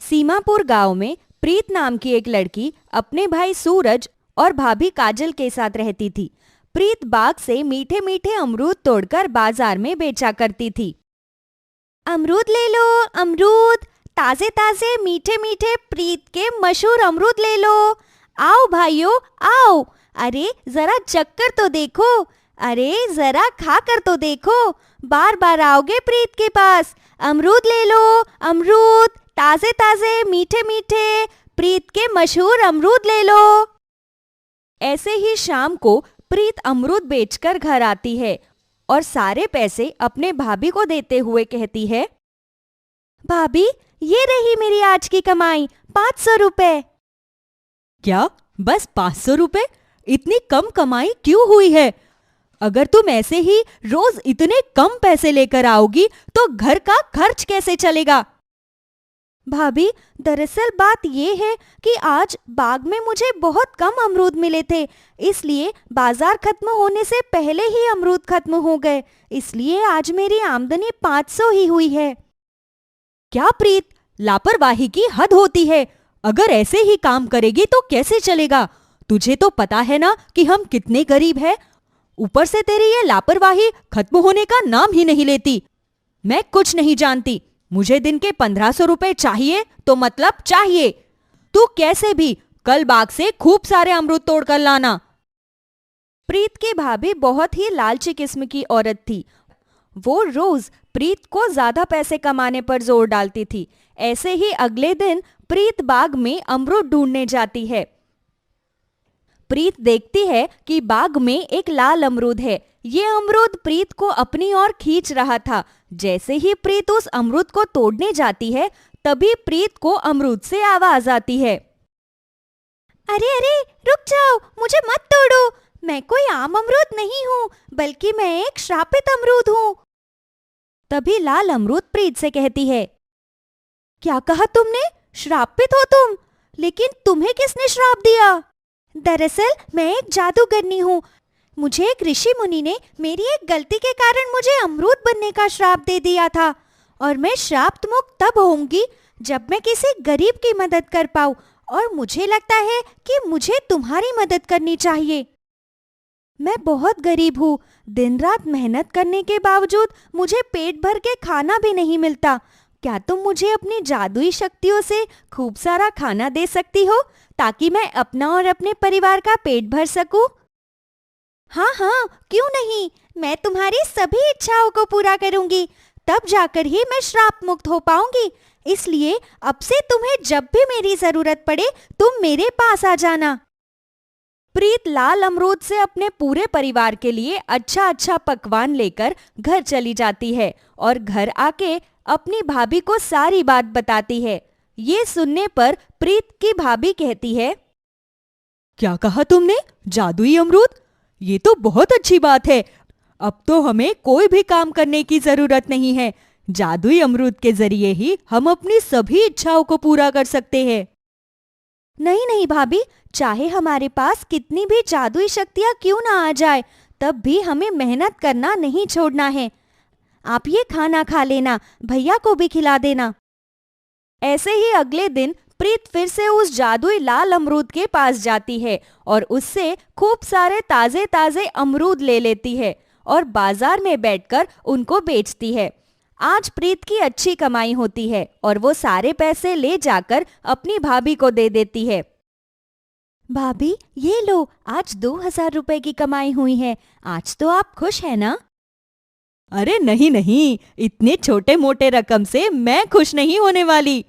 सीमापुर गांव में प्रीत नाम की एक लड़की अपने भाई सूरज और भाभी काजल के साथ रहती थी। प्रीत बाग से मीठे मीठे अमरूद तोड़कर बाजार में बेचा करती थी। अमरूद ले लो, अमरूद ताजे ताजे मीठे मीठे प्रीत के मशहूर अमरूद ले लो। आओ भाइयों आओ, अरे जरा चक्कर तो देखो, अरे जरा खा कर तो देखो, बार बार आओगे प्रीत के पास। अमरूद ले लो, अमरूद ताजे ताजे मीठे मीठे प्रीत के मशहूर अमरूद ले लो। ऐसे ही शाम को प्रीत अमरूद बेचकर घर आती है और सारे पैसे अपने भाभी को देते हुए कहती है, भाभी ये रही मेरी आज की कमाई 500 रुपए। क्या बस 500 रुपए? इतनी कम कमाई क्यों हुई है? अगर तुम ऐसे ही रोज इतने कम पैसे लेकर आओगी तो घर का खर्च कैसे चलेगा? भाभी दरअसल बात ये है कि आज बाग में मुझे बहुत कम अमरूद मिले थे, इसलिए बाजार खत्म होने से पहले ही अमरूद खत्म हो गए, इसलिए आज मेरी आमदनी 500 ही हुई है। क्या प्रीत, लापरवाही की हद होती है। अगर ऐसे ही काम करेगी तो कैसे चलेगा? तुझे तो पता है ना कि हम कितने गरीब हैं। ऊपर से तेरी ये लापरवाही खत्म होने का नाम ही नहीं लेती। मैं कुछ नहीं जानती, मुझे दिन के 1500 रुपए चाहिए तो मतलब चाहिए। तू कैसे भी कल बाग से खूब सारे अमरूद तोड़कर लाना। प्रीत की भाभी बहुत ही लालची किस्म की औरत थी। वो रोज प्रीत को ज्यादा पैसे कमाने पर जोर डालती थी। ऐसे ही अगले दिन प्रीत बाग में अमरूद ढूंढने जाती है। प्रीत देखती है कि बाग में एक लाल अमरूद है। ये अमरूद प्रीत को अपनी ओर खींच रहा था। जैसे ही प्रीत उस अमरूद को तोड़ने जाती है, तभी प्रीत को अमरूद से आवाज आती है, अरे अरे रुक जाओ, मुझे मत तोड़ो, मैं कोई आम अमरूद नहीं हूँ, बल्कि मैं एक श्रापित अमरूद हूँ। तभी लाल अमरूद प्रीत से कहती है, क्या कहा तुमने? श्रापित हो तुम? लेकिन तुम्हें किसने श्राप दिया? दरअसल मैं एक जादूगरनी हूँ। मुझे एक ऋषि मुनि ने मेरी एक गलती के कारण मुझे अमरूद बनने का श्राप दे दिया था, और मैं श्राप मुक्त तब होंगी जब मैं किसी गरीब की मदद कर पाऊँ, और मुझे लगता है कि मुझे तुम्हारी मदद करनी चाहिए। मैं बहुत गरीब हूँ, दिन रात मेहनत करने के बावजूद मुझे पेट भर के खाना भी नहीं मिलता। क्या तुम मुझे अपनी जादुई शक्तियों से खूब सारा खाना दे सकती हो, ताकि मैं अपना और अपने परिवार का पेट भर सकूं? हाँ हाँ, क्यों नहीं, मैं तुम्हारी सभी इच्छाओं को पूरा करूंगी, तब जाकर ही मैं श्राप मुक्त हो पाऊंगी। इसलिए अब से तुम्हें जब भी मेरी जरूरत पड़े तुम मेरे पास आ जाना। प्रीत लाल अमरूद से अपने पूरे परिवार के लिए अच्छा अच्छा पकवान लेकर घर चली जाती है और घर आके अपनी भाभी को सारी बात बताती है। ये सुनने पर प्रीत की भाभी कहती है, क्या कहा तुमने? जादुई अमरूद? ये तो बहुत अच्छी बात है। अब तो हमें कोई भी काम करने की जरूरत नहीं है। जादुई अमरूद के जरिए ही हम अपनी सभी इच्छाओं को पूरा कर सकते हैं। नहीं नहीं भाभी, चाहे हमारे पास कितनी भी जादुई शक्तियाँ क्यों ना आ जाए, तब भी हमें मेहनत करना नहीं छोड़ना है। आप ये खाना खा लेना, भैया को भी खिला देना। ऐसे ही अगले दिन प्रीत फिर से उस जादुई लाल अमरूद के पास जाती है और उससे खूब सारे ताजे ताजे अमरूद ले लेती है और बाजार में बैठकर उनको बेचती है। आज प्रीत की अच्छी कमाई होती है और वो सारे पैसे ले जाकर अपनी भाभी को दे देती है। भाभी ये लो, आज 2000 रुपए की कमाई हुई है, आज तो आप खुश है ना? अरे नहीं नहीं, इतने छोटे मोटे रकम से मैं खुश नहीं होने वाली।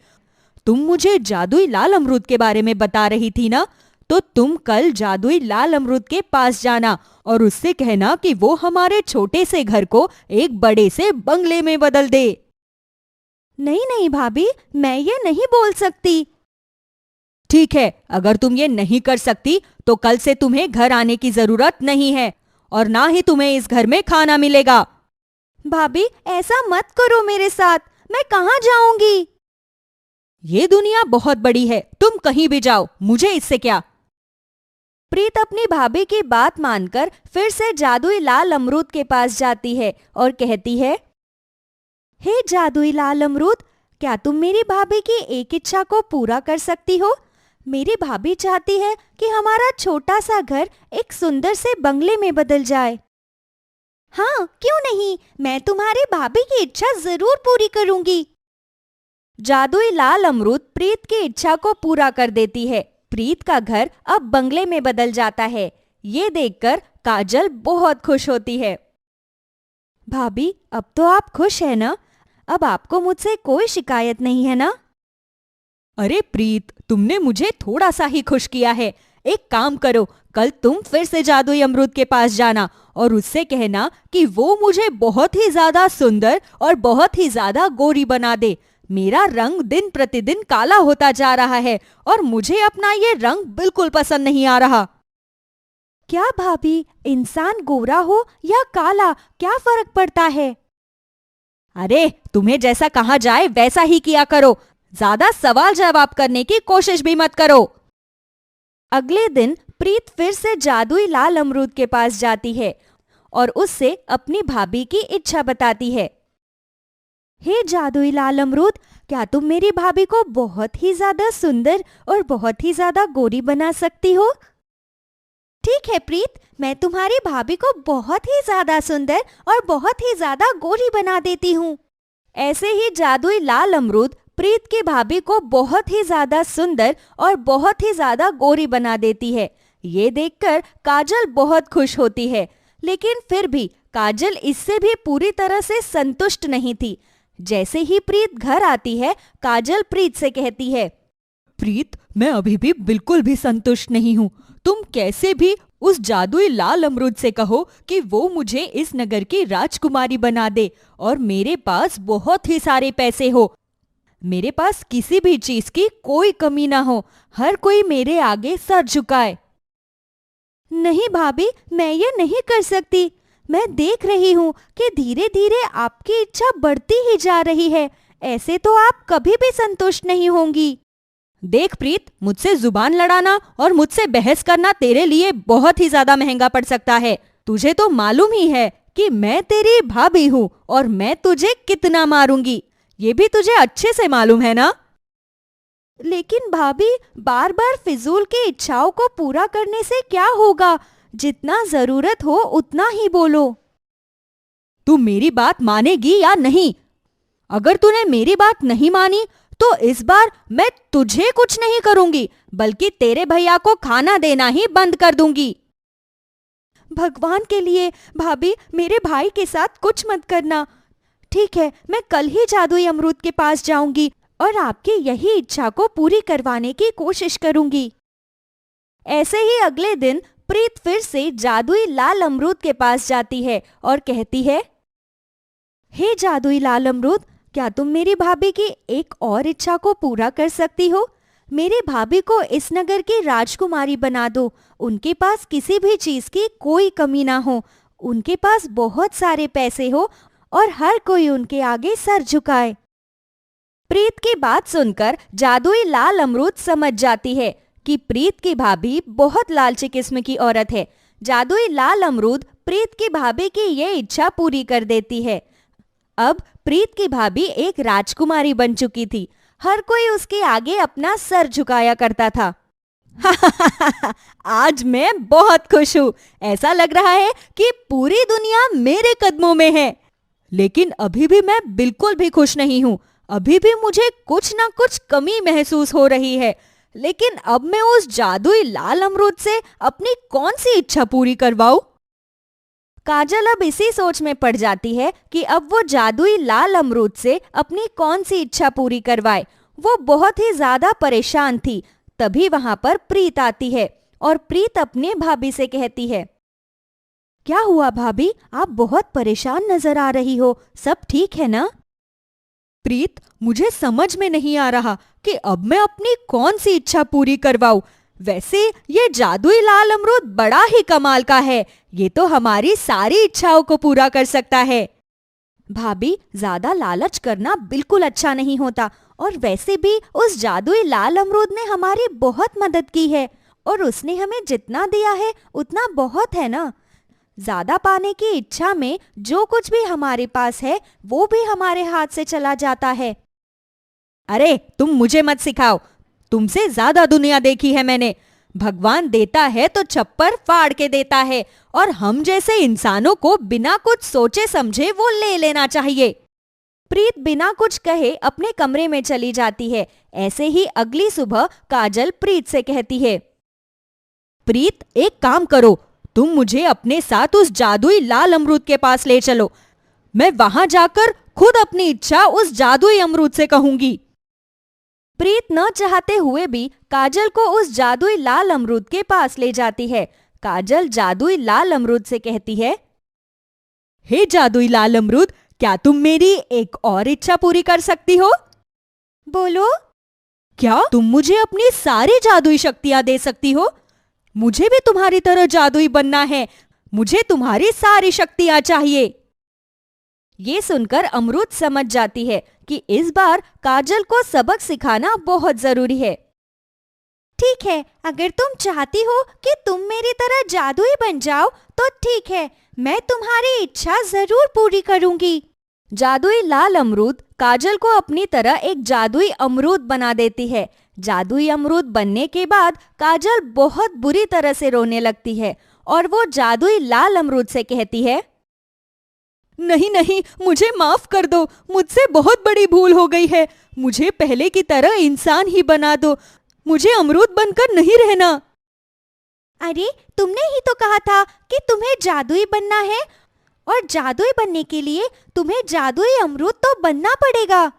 तुम मुझे जादुई लाल अमरूद के बारे में बता रही थी ना, तो तुम कल जादुई लाल अमरूद के पास जाना और उससे कहना कि वो हमारे छोटे से घर को एक बड़े से बंगले में बदल दे। नहीं नहीं भाभी, मैं ये नहीं बोल सकती। ठीक है, अगर तुम ये नहीं कर सकती तो कल से तुम्हें घर आने की जरूरत नहीं है और ना ही तुम्हें इस घर में खाना मिलेगा। भाभी ऐसा मत करो मेरे साथ, मैं कहाँ जाऊंगी? ये दुनिया बहुत बड़ी है, तुम कहीं भी जाओ, मुझे इससे क्या। प्रीत अपनी भाभी की बात मानकर फिर से जादुई लाल अमरूद के पास जाती है और कहती है, हे जादुई लाल अमरूद, क्या तुम मेरी भाभी की एक इच्छा को पूरा कर सकती हो? मेरी भाभी चाहती है कि हमारा छोटा सा घर एक सुंदर से बंगले में बदल जाए। हाँ, क्यों नहीं, मैं तुम्हारी भाभी की इच्छा जरूर पूरी करूंगी। जादुई लाल अमरूद प्रीत की इच्छा को पूरा कर देती है। प्रीत का घर अब बंगले में बदल जाता है। ये देखकर काजल बहुत खुश होती है। भाभी, अब तो आप खुश है ना? अब आपको मुझसे कोई शिकायत नहीं है ना? अरे प्रीत, तुमने मुझे थोड़ा सा ही खुश किया है। एक काम करो, कल तुम फिर से जादुई अमरूद के पास जाना और उससे कहना कि वो मुझे बहुत ही ज्यादा सुंदर और बहुत ही ज्यादा गोरी बना दे। मेरा रंग दिन प्रतिदिन काला होता जा रहा है और मुझे अपना ये रंग बिल्कुल पसंद नहीं आ रहा। क्या भाभी, इंसान गोरा हो या काला क्या फर्क पड़ता है? अरे, तुम्हें जैसा कहा जाए वैसा ही किया करो। ज्यादा सवाल जवाब करने की कोशिश भी मत करो। अगले दिन प्रीत फिर से जादुई लाल अमरूद के पास जाती है और उससे अपनी भाभी की इच्छा बताती है। हे जादुई लाल अमरूद, क्या तुम मेरी भाभी को बहुत ही ज्यादा सुंदर और बहुत ही ज्यादा गोरी बना सकती हो? ठीक है प्रीत, मैं तुम्हारी भाभी को बहुत ही ज्यादा सुंदर और बहुत ही ज्यादा गोरी बना देती हूँ। ऐसे ही जादुई लाल अमरूद प्रीत की भाभी को बहुत ही ज्यादा सुंदर और बहुत ही ज्यादा गोरी बना देती है। ये देखकर काजल बहुत खुश होती है, लेकिन फिर भी काजल इससे भी पूरी तरह से संतुष्ट नहीं थी। जैसे ही प्रीत घर आती है, काजल प्रीत से कहती है, प्रीत, मैं अभी भी बिल्कुल भी संतुष्ट नहीं हूँ। तुम कैसे भी उस जादुई लाल अमरूद से कहो कि वो मुझे इस नगर की राजकुमारी बना दे और मेरे पास बहुत ही सारे पैसे हो। मेरे पास किसी भी चीज की कोई कमी ना हो, हर कोई मेरे आगे सर झुकाए। नहीं भाभी, मैं ये नहीं कर सकती। मैं देख रही हूँ कि धीरे धीरे आपकी इच्छा बढ़ती ही जा रही है। ऐसे तो आप कभी भी संतुष्ट नहीं होंगी। देख प्रीत, मुझसे जुबान लड़ाना और मुझसे बहस करना तेरे लिए बहुत ही ज्यादा महंगा पड़ सकता है। तुझे तो मालूम ही है कि मैं तेरी भाभी हूँ और मैं तुझे कितना मारूंगी, ये भी तुझे अच्छे से मालूम है ना? लेकिन भाभी, बार बार फिजूल की इच्छाओं को पूरा करने से क्या होगा? जितना जरूरत हो उतना ही बोलो। तू मेरी बात मानेगी या नहीं? अगर तूने मेरी बात नहीं मानी तो इस बार मैं तुझे कुछ नहीं करूंगी, बल्कि तेरे भैया को खाना देना ही बंद कर दूंगी। भगवान के लिए भाभी, मेरे भाई के साथ कुछ मत करना। ठीक है, मैं कल ही जादुई अमरूद के पास जाऊंगी और आपकी यही इच्छा को पूरी करवाने की कोशिश करूंगी। ऐसे ही अगले दिन प्रीत फिर से जादुई लाल अमरूद के पास जाती है और कहती है, हे जादुई लाल अमरूद, क्या तुम मेरी भाभी की एक और इच्छा को पूरा कर सकती हो? मेरी भाभी को इस नगर की राजकुमारी बना दो। उनके पास किसी भी चीज की कोई कमी ना हो, उनके पास बहुत सारे पैसे हो और हर कोई उनके आगे सर झुकाए। प्रीत की बात सुनकर जादुई लाल अमरूद समझ जाती है कि प्रीत की भाभी बहुत लालची किस्म की औरत है। जादुई लाल अमरूद प्रीत की भाभी की ये इच्छा पूरी कर देती है। अब प्रीत की भाभी एक राजकुमारी बन चुकी थी। हर कोई उसके आगे अपना सर झुकाया करता था। आज मैं बहुत खुश हूँ। ऐसा लग रहा है कि पूरी दुनिया मेरे कदमों में है। लेकिन अभी भी मैं बिल्कुल भी खुश नहीं हूँ। अभी भी मुझे कुछ ना कुछ कमी महसूस हो रही है। लेकिन अब मैं उस जादुई लाल अमरूद से अपनी कौन सी इच्छा पूरी करवाऊं? काजल अब इसी सोच में पड़ जाती है कि अब वो जादुई लाल अमरूद से अपनी कौन सी इच्छा पूरी करवाए। वो बहुत ही ज्यादा परेशान थी। तभी वहां पर प्रीत आती है और प्रीत अपने भाभी से कहती है, क्या हुआ भाभी, आप बहुत परेशान नजर आ रही हो, सब ठीक है ना? प्रीत, मुझे समझ में नहीं आ रहा कि अब मैं अपनी कौन सी इच्छा पूरी करवाऊं। वैसे ये जादुई लाल अमरूद बड़ा ही कमाल का है। ये तो हमारी सारी इच्छाओं को पूरा कर सकता है। भाभी, ज्यादा लालच करना बिल्कुल अच्छा नहीं होता। और वैसे भी उस जादुई लाल अमरूद ने हमारी बहुत मदद की है और उसने हमें जितना दिया है उतना बहुत है ना। ज्यादा पाने की इच्छा में जो कुछ भी हमारे पास है वो भी हमारे हाथ से चला जाता है। अरे तुम मुझे मत सिखाओ, तुमसे ज्यादा दुनिया देखी है मैंने। भगवान देता है तो छप्पर फाड़ के देता है, और हम जैसे इंसानों को बिना कुछ सोचे समझे वो ले लेना चाहिए। प्रीत बिना कुछ कहे अपने कमरे में चली जाती है। ऐसे ही अगली सुबह काजल प्रीत से कहती है, प्रीत एक काम करो, तुम मुझे अपने साथ उस जादुई लाल अमरूद के पास ले चलो। मैं वहां जाकर खुद अपनी इच्छा उस जादुई अमरूद से कहूंगी। प्रीत न चाहते हुए भी काजल को उस जादुई लाल अमरूद के पास ले जाती है। काजल जादुई लाल अमरूद से कहती है, हे जादुई लाल अमरूद, क्या तुम मेरी एक और इच्छा पूरी कर सकती हो? बोलो। क्या तुम मुझे अपनी सारी जादुई शक्तियां दे सकती हो? मुझे भी तुम्हारी तरह जादुई बनना है, मुझे तुम्हारी सारी शक्तियां चाहिए। ये सुनकर अमरूद समझ जाती है कि इस बार काजल को सबक सिखाना बहुत जरूरी है। ठीक है, अगर तुम चाहती हो कि तुम मेरी तरह जादुई बन जाओ तो ठीक है, मैं तुम्हारी इच्छा जरूर पूरी करूंगी। जादुई लाल अमरूद काजल को अपनी तरह एक जादुई अमरूद बना देती है। जादुई अमरूद बनने के बाद काजल बहुत बुरी तरह से रोने लगती है और वो जादुई लाल अमरूद से कहती है, नहीं नहीं, मुझे माफ कर दो, मुझसे बहुत बड़ी भूल हो गई है। मुझे पहले की तरह इंसान ही बना दो, मुझे अमरूद बनकर नहीं रहना। अरे तुमने ही तो कहा था कि तुम्हें जादुई बनना है, और जादुई बनने के लिए तुम्हें जादुई अमरूद तो बनना पड़ेगा।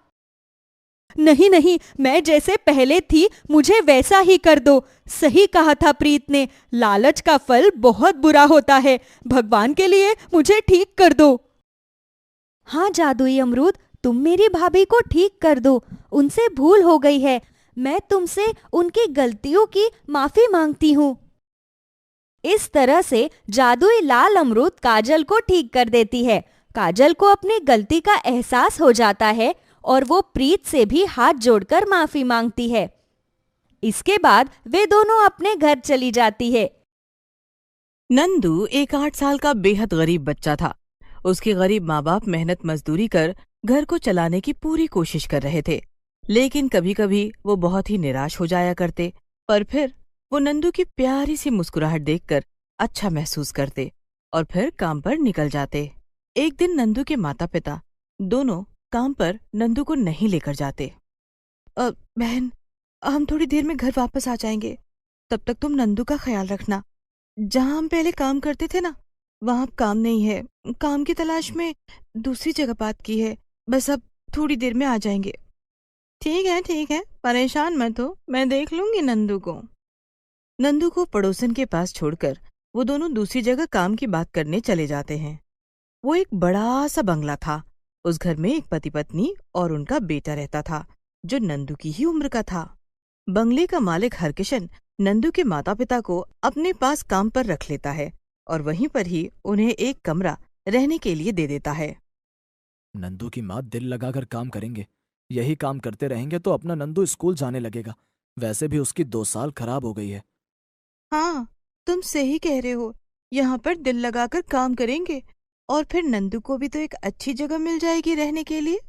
नहीं नहीं, मैं जैसे पहले थी मुझे वैसा ही कर दो। सही कहा था प्रीत ने, लालच का फल बहुत बुरा होता है। भगवान के लिए मुझे ठीक कर दो। हाँ जादुई अमरूद, तुम मेरी भाभी को ठीक कर दो, उनसे भूल हो गई है। मैं तुमसे उनकी गलतियों की माफी मांगती हूँ। इस तरह से जादुई लाल अमरूद काजल को ठीक कर देती है। काजल को अपनी गलती का एहसास हो जाता है और वो प्रीत से भी हाथ जोड़कर माफी मांगती है। इसके बाद वे दोनों अपने घर चली जाती है। नंदू एक 8 साल का बेहद गरीब बच्चा था। उसके गरीब माँ बाप मेहनत मजदूरी कर घर को चलाने की पूरी कोशिश कर रहे थे, लेकिन कभी कभी वो बहुत ही निराश हो जाया करते। पर फिर वो नंदू की प्यारी सी मुस्कुराहट देखकर अच्छा महसूस करते और फिर काम पर निकल जाते। एक दिन नंदू के माता पिता दोनों काम पर नंदू को नहीं लेकर जाते। बहन, हम थोड़ी देर में घर वापस आ जाएंगे, तब तक तुम नंदू का ख्याल रखना। जहाँ हम पहले काम करते थे ना, वहाँ अब काम नहीं है, काम की तलाश में दूसरी जगह बात की है। बस अब थोड़ी देर में आ जाएंगे। ठीक है, परेशान मत हो, मैं देख लूंगी नंदू को। नंदू को पड़ोसन के पास छोड़कर वो दोनों दूसरी जगह काम की बात करने चले जाते हैं। वो एक बड़ा सा बंगला था। उस घर में एक पति पत्नी और उनका बेटा रहता था, जो नंदू की ही उम्र का था। बंगले का मालिक हरकिशन नंदू के माता पिता को अपने पास काम पर रख लेता है और वहीं पर ही उन्हें एक कमरा रहने के लिए दे देता है। नंदू की माँ दिल लगाकर काम करेंगे, यही काम करते रहेंगे तो अपना नंदू स्कूल जाने लगेगा। वैसे भी उसकी 2 साल खराब हो गई है। हाँ, तुम सही कह रहे हो। यहाँ पर दिल लगाकर काम करेंगे और फिर नंदू को भी तो एक अच्छी जगह मिल जाएगी रहने के लिए।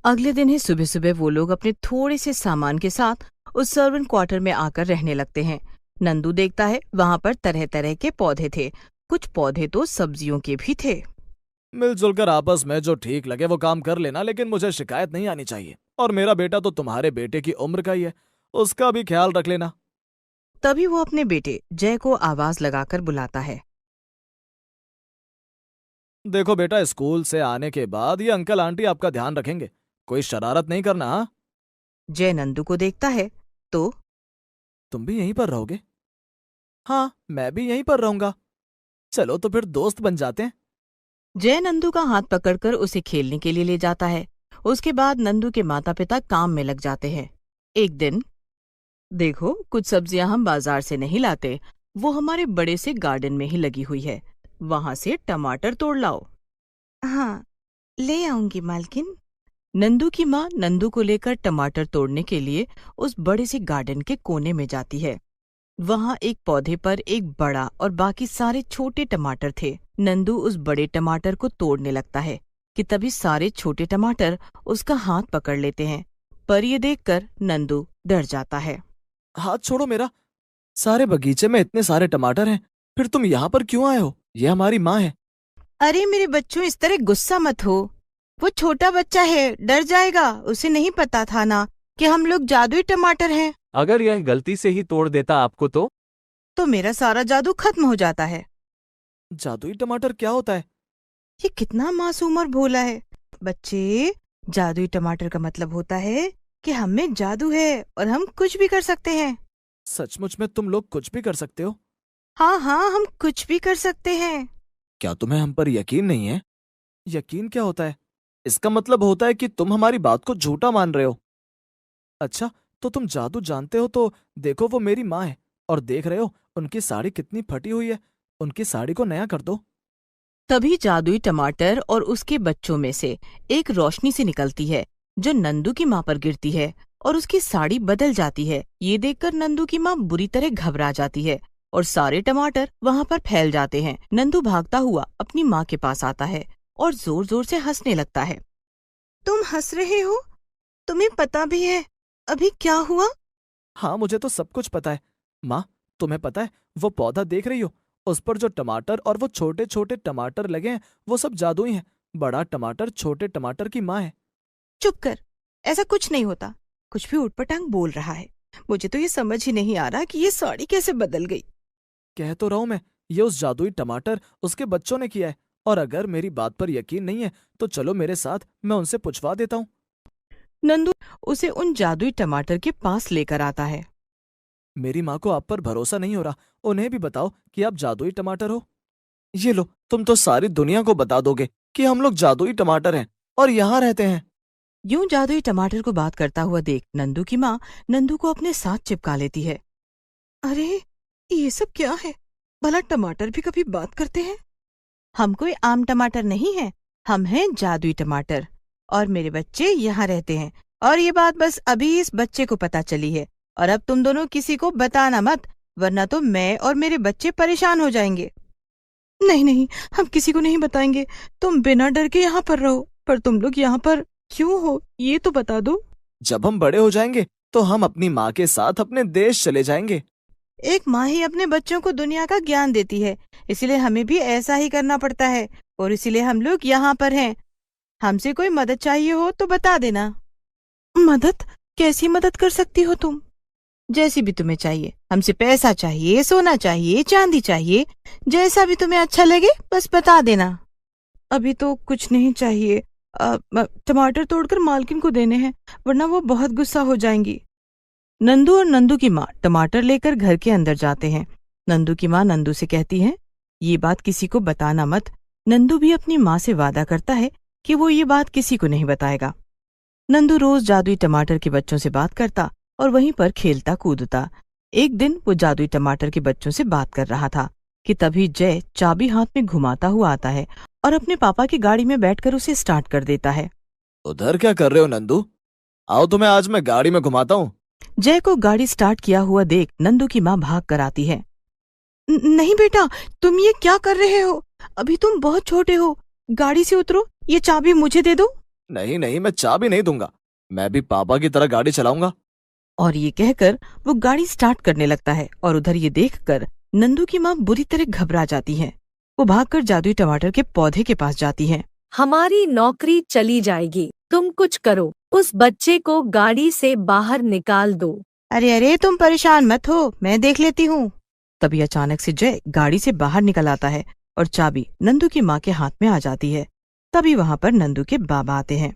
अगले दिन ही सुबह सुबह वो लोग अपने थोड़े से सामान के साथ उस सर्वेंट क्वार्टर में आकर रहने लगते हैं। नंदू देखता है वहाँ पर तरह तरह के पौधे थे। कुछ पौधे तो सब्जियों के भी थे। मिलजुल कर आपस में जो ठीक लगे वो काम कर लेना, लेकिन मुझे शिकायत नहीं आनी चाहिए। और मेरा बेटा तो तुम्हारे बेटे की उम्र का ही है, उसका भी ख्याल रख लेना। तभी वो अपने बेटे जय को आवाज लगाकर बुलाता है। देखो बेटा, स्कूल से आने के बाद ये अंकल आंटी आपका ध्यान रखेंगे, कोई शरारत नहीं करना। हाँ? जय नंदू को देखता है तो तुम भी यहीं पर रहोगे? हाँ, मैं भी यहीं पर रहूंगा। चलो तो फिर दोस्त बन जाते हैं। जय नंदू का हाथ पकड़कर उसे खेलने के लिए ले जाता है। उसके बाद नंदू के माता पिता काम में लग जाते हैं। एक दिन, देखो, कुछ सब्जियां हम बाजार से नहीं लाते, वो हमारे बड़े से गार्डन में ही लगी हुई है, वहां से टमाटर तोड़ लाओ। हाँ, ले आऊंगी मालकिन। नंदू की माँ नंदू को लेकर टमाटर तोड़ने के लिए उस बड़े से गार्डन के कोने में जाती है। वहां एक पौधे पर एक बड़ा और बाकी सारे छोटे टमाटर थे। नंदू उस बड़े टमाटर को तोड़ने लगता है कि तभी सारे छोटे टमाटर उसका हाथ पकड़ लेते हैं। पर ये देखकर नंदू डर जाता है। हाथ छोड़ो मेरा। सारे बगीचे में इतने सारे टमाटर हैं, फिर तुम यहाँ पर क्यों आए हो? ये हमारी माँ है। अरे मेरे बच्चों, इस तरह गुस्सा मत हो। वो छोटा बच्चा है, डर जाएगा। उसे नहीं पता था ना कि हम लोग जादुई टमाटर हैं। अगर यह गलती से ही तोड़ देता आपको तो मेरा सारा जादू खत्म हो जाता है। जादुई टमाटर क्या होता है? ये कितना मासूम और भोला है। बच्चे, जादुई टमाटर का मतलब होता है कि हम में जादू है और हम कुछ भी कर सकते हैं। सचमुच में तुम लोग कुछ भी कर सकते हो? हाँ हाँ, हम कुछ भी कर सकते हैं। क्या तुम्हें हम पर यकीन नहीं है? यकीन क्या होता है? इसका मतलब होता है कि तुम हमारी बात को झूठा मान रहे हो। अच्छा, तो तुम जादू जानते हो तो देखो, वो मेरी माँ है और देख रहे हो उनकी साड़ी कितनी फटी हुई है। उनकी साड़ी को नया कर दो। तभी जादुई टमाटर और उसके बच्चों में से एक रोशनी सी निकलती है जो नंदू की माँ पर गिरती है और उसकी साड़ी बदल जाती है। ये देखकर नंदू की माँ बुरी तरह घबरा जाती है और सारे टमाटर वहाँ पर फैल जाते हैं। नंदू भागता हुआ अपनी माँ के पास आता है और जोर जोर से हंसने लगता है। तुम हंस रहे हो? तुम्हें पता भी है अभी क्या हुआ? हाँ, मुझे तो सब कुछ पता है। माँ, तुम्हें पता है वो पौधा देख रही हो? उस पर जो टमाटर और वो छोटे छोटे टमाटर लगे हैं, वो सब जादुई हैं। बड़ा टमाटर छोटे टमाटर की माँ है। चुप कर, ऐसा कुछ नहीं होता। कुछ भी उटपटांग बोल रहा है। मुझे तो ये समझ ही नहीं आ रहा कि ये साड़ी कैसे बदल गई। कह तो रहा हूं मैं, ये उस जादुई टमाटर उसके बच्चों ने किया है। और अगर मेरी बात पर यकीन नहीं है तो चलो मेरे साथ, मैं उनसे पूछवा देता हूँ। नंदू उसे उन जादुई टमाटर के पास लेकर आता है। मेरी माँ को आप पर भरोसा नहीं हो रहा। उन्हें भी बताओ कि आप जादुई टमाटर हो। ये लो, तुम तो सारी दुनिया को बता दोगे कि हम लोग जादुई टमाटर हैं और यहाँ रहते हैं। यूं जादुई टमाटर को बात करता हुआ देख नंदू की माँ नंदू को अपने साथ चिपका लेती है। अरे ये सब क्या है? भला टमाटर भी कभी बात करते हैं? हम कोई आम टमाटर नहीं हैं, हम हैं जादुई टमाटर और मेरे बच्चे यहाँ रहते हैं। और ये बात बस अभी इस बच्चे को पता चली है और अब तुम दोनों किसी को बताना मत, वरना तो मैं और मेरे बच्चे परेशान हो जाएंगे। नहीं नहीं, हम किसी को नहीं बताएंगे। तुम बिना डर के यहाँ पर रहो। पर तुम लोग यहाँ पर क्यों हो, ये तो बता दो। जब हम बड़े हो जाएंगे तो हम अपनी माँ के साथ अपने देश चले जाएंगे। एक माँ ही अपने बच्चों को दुनिया का ज्ञान देती है, इसलिए हमें भी ऐसा ही करना पड़ता है और इसीलिए हम लोग यहाँ पर हैं। हमसे कोई मदद चाहिए हो तो बता देना। मदद? कैसी मदद कर सकती हो तुम? जैसी भी तुम्हें चाहिए। हमसे पैसा चाहिए, सोना चाहिए, चांदी चाहिए, जैसा भी तुम्हें अच्छा लगे बस बता देना। अभी तो कुछ नहीं चाहिए। टमाटर तोड़कर मालकिन को देने हैं, वरना वो बहुत गुस्सा हो जाएंगी। नंदू और नंदू की माँ टमाटर लेकर घर के अंदर जाते हैं। नंदू की माँ नंदू से कहती है, ये बात किसी को बताना मत। नंदू भी अपनी माँ से वादा करता है कि वो ये बात किसी को नहीं बताएगा। नंदू रोज जादुई टमाटर के बच्चों से बात करता और वहीं पर खेलता कूदता। एक दिन वो जादुई टमाटर के बच्चों से बात कर रहा था कि तभी जय चाबी हाथ में घुमाता हुआ आता है और अपने पापा की गाड़ी में बैठकर उसे स्टार्ट कर देता है। उधर क्या कर रहे हो नंदू? आओ, तुम्हें आज मैं गाड़ी में घुमाता हूँ। जय को गाड़ी स्टार्ट किया हुआ देख नंदू की माँ भाग कर आती है। नहीं बेटा, तुम ये क्या कर रहे हो? अभी तुम बहुत छोटे हो, गाड़ी से उतरो, ये चाबी मुझे दे दो। नहीं नहीं, मैं चाबी नहीं दूंगा। मैं भी पापा की तरह गाड़ी चलाऊंगा। और ये कहकर वो गाड़ी स्टार्ट करने लगता है और उधर ये देखकर नंदू की माँ बुरी तरह घबरा जाती है। वो भागकर जादुई टमाटर के पौधे के पास जाती है। हमारी नौकरी चली जाएगी, तुम कुछ करो, उस बच्चे को गाड़ी से बाहर निकाल दो। अरे अरे, तुम परेशान मत हो, मैं देख लेती हूँ। तभी अचानक से जय गाड़ी से बाहर निकल आता है और चाबी नंदू की माँ के हाथ में आ जाती है। तभी वहाँ पर नंदू के बाबा आते हैं।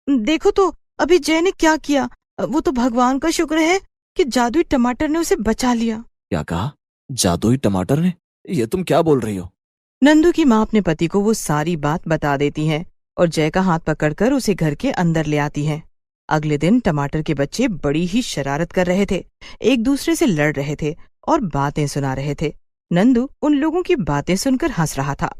देखो तो अभी जय ने क्या किया। वो तो भगवान का शुक्र है कि जादुई टमाटर ने उसे बचा लिया। क्या कहा? जादुई टमाटर ने? ये तुम क्या बोल रही हो? नंदू की माँ अपने पति को वो सारी बात बता देती है और जय का हाथ पकड़कर उसे घर के अंदर ले आती है। अगले दिन टमाटर के बच्चे बड़ी ही शरारत कर रहे थे, एक दूसरे से लड़ रहे थे और बातें सुना रहे थे। नंदू उन लोगों की बातें सुनकर हंस रहा था।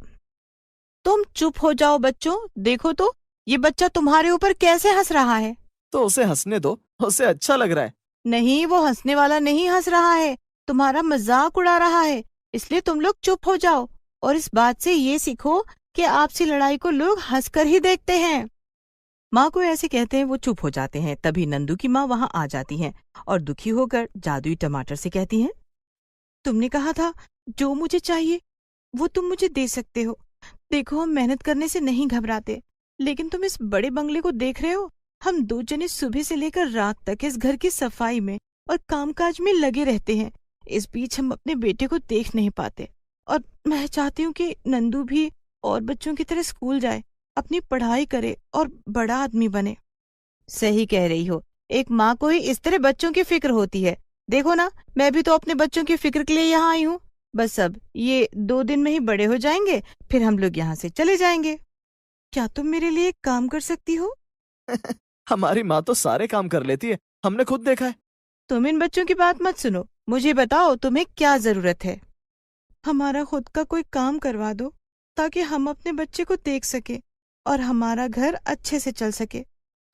तुम चुप हो जाओ बच्चों, देखो तो ये बच्चा तुम्हारे ऊपर कैसे हंस रहा है। तो उसे हंसने दो, उसे अच्छा लग रहा है। नहीं, वो हंसने वाला नहीं हंस रहा है, तुम्हारा मजाक उड़ा रहा है। इसलिए तुम लोग चुप हो जाओ और इस बात से ये सीखो कि आपसी लड़ाई को लोग हंसकर ही देखते हैं। माँ को ऐसे कहते हैं वो चुप हो जाते हैं। तभी नंदू की माँ वहाँ आ जाती हैं और दुखी होकर जादुई टमाटर से कहती हैं, तुमने कहा था जो मुझे चाहिए वो तुम मुझे दे सकते हो। देखो, हम मेहनत करने से नहीं घबराते, लेकिन तुम इस बड़े बंगले को देख रहे हो। हम 2 जने सुबह से लेकर रात तक इस घर की सफाई में और कामकाज में लगे रहते हैं। इस बीच हम अपने बेटे को देख नहीं पाते, और मैं चाहती हूँ कि नंदू भी और बच्चों की तरह स्कूल जाए, अपनी पढ़ाई करे और बड़ा आदमी बने। सही कह रही हो, एक माँ को ही इस तरह बच्चों की फिक्र होती है। देखो ना, मैं भी तो अपने बच्चों की फिक्र के लिए यहाँ आई हूँ। बस अब ये 2 दिन में ही बड़े हो जाएंगे, फिर हम लोग यहाँ से चले जाएंगे। क्या तुम मेरे लिए एक काम कर सकती हो? हमारी माँ तो सारे काम कर लेती है, हमने खुद देखा है। तुम इन बच्चों की बात मत सुनो, मुझे बताओ तुम्हें क्या जरूरत है। हमारा खुद का कोई काम करवा दो, ताकि हम अपने बच्चे को देख सके और हमारा घर अच्छे से चल सके।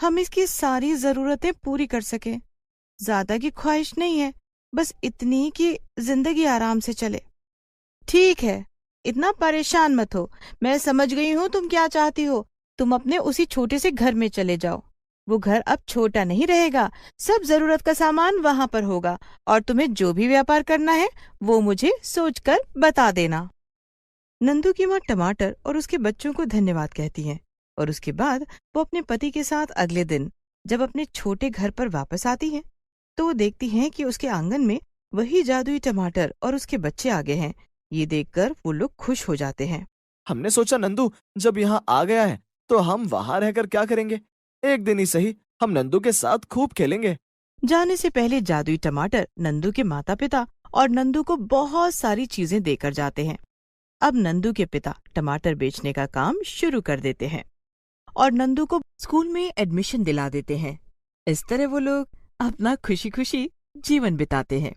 हम इसकी सारी जरूरतें पूरी कर सके। ज्यादा की ख्वाहिश नहीं है, बस इतनी कि जिंदगी आराम से चले। ठीक है, इतना परेशान मत हो, मैं समझ गई हूँ तुम क्या चाहती हो। तुम अपने उसी छोटे से घर में चले जाओ। वो घर अब छोटा नहीं रहेगा, सब जरूरत का सामान वहां पर होगा, और तुम्हें जो भी व्यापार करना है वो मुझे सोचकर बता देना। नंदू की माँ टमाटर और उसके बच्चों को धन्यवाद कहती हैं, और उसके बाद वो अपने पति के साथ अगले दिन जब अपने छोटे घर पर वापस आती हैं, तो वो देखती हैं कि उसके आंगन में वही जादुई टमाटर और उसके बच्चे आ गए हैं। ये देखकर वो लोग खुश हो जाते हैं। हमने सोचा नंदू जब यहाँ आ गया है तो हम वहां रहकर क्या करेंगे। एक दिन ही सही, हम नंदू के साथ खूब खेलेंगे। जाने से पहले जादुई टमाटर नंदू के माता पिता और नंदू को बहुत सारी चीजें देकर जाते हैं। अब नंदू के पिता टमाटर बेचने का काम शुरू कर देते हैं और नंदू को स्कूल में एडमिशन दिला देते हैं। इस तरह वो लोग अपना खुशी खुशी जीवन बिताते हैं।